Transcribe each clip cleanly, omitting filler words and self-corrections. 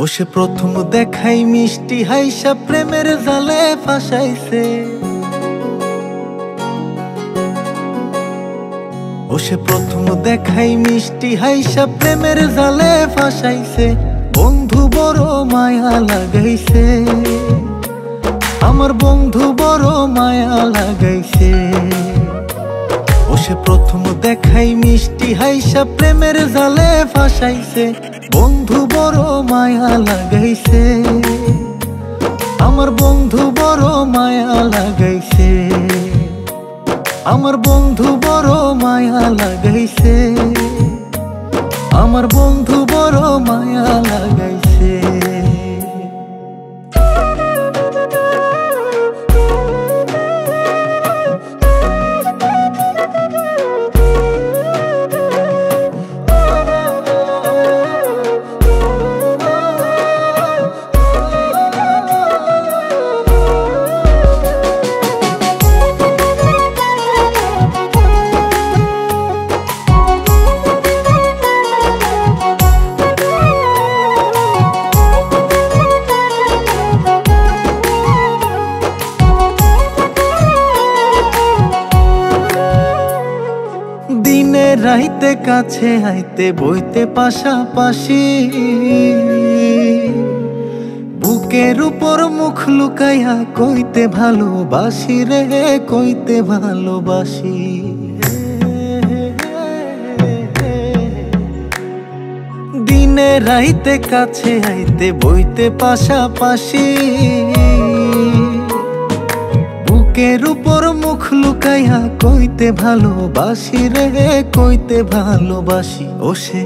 ও সে প্রথম দেখাই মিষ্টি হাইসা প্রেমের জালে ফাঁসাইছে। ও সে প্রথম দেখাই মিষ্টি হাইসা প্রেমের জালে ফাঁসাইছে। বন্ধু বড় মায়া লাগাইছে, আমার বন্ধু বড় মায়া লাগাইছে। ও সে প্রথম দেখাই মিষ্টি হাইসা প্রেমের জালে ফাঁসাইছে। বন্ধু বড় মায়া লাগাইছে, আমার বন্ধু বড় মায়া লাগাইছে। আমার বন্ধু বড় মায়া লাগাইছে, আমার বন্ধু বড় মায়া লাগাইছে। দিনে রাইতে কাছে আইতে বইতে পাশাপাশি, বুকের উপর মুখ লুকাইয়া কইতে ভালোবাসি রে, কইতে ভালোবাসি। দিনে রাইতে কাছে আইতে বইতে পাশাপাশি, বুকের উপর মুখ লুকাইয়া কইতে ভালোবাসি রে, কইতে ভালোবাসি। ও সে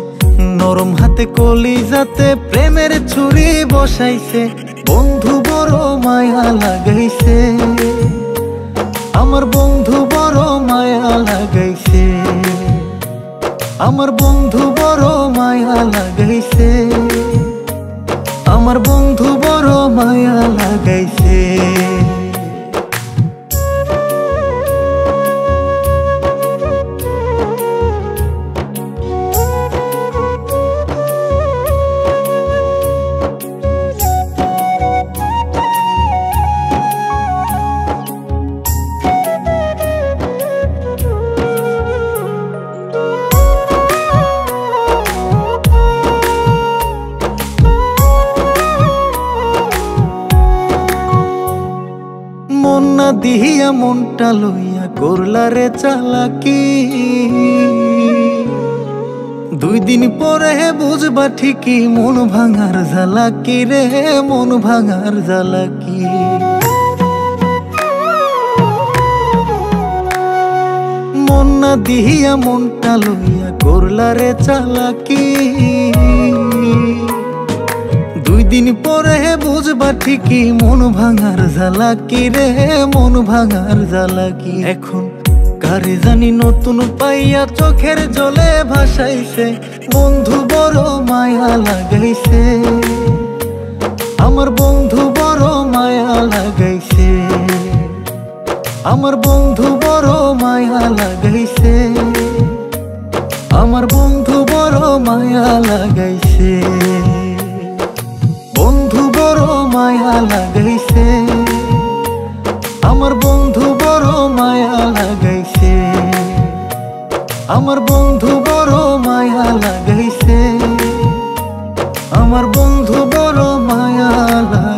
নরম হাতে কলিজাতে প্রেমের ছুরি বসাইছে। বন্ধু বড় মায়া লাগাইছে, আমার বন্ধু বড় মায়া লাগাইছে। আমার বন্ধু বড় মায়া লাগাইছে, আমার বন্ধু বড় মায়া লাগাইছে। মন না দিহিয়া মনটা লইয়া করলা রে চালাকি। 2 দিন পরে বুঝবা ঠিকই মন ভাঙার জ্বালাকি রে, মন ভাঙার জ্বালাকি। মন না দিহিয়া মনটা লইয়া করলা রে চালাকি। 2 দিন পরে বুঝবা ঠিকই মন ভাঙার জ্বালাকি রে, মন ভাঙার জ্বালাকি। এখন কারে জানি নতুন পাইয়া চোখের জলে ভাসাইছে। বন্ধু বড় মায়া লাগাইছে, আমার বন্ধু বড় মায়া লাগাইছে। আমার বন্ধু বড় মায়া লাগাইছে, আমার বন্ধু বড় মায়া লাগাইছে। বন্ধু বড় মায়া লাগাইছে, আমার বন্ধু বড় মায়া লাগাইছে। আমার বন্ধু বড় মায়া লাগাইছে, আমার বন্ধু বড় মায়া লাগাইছে।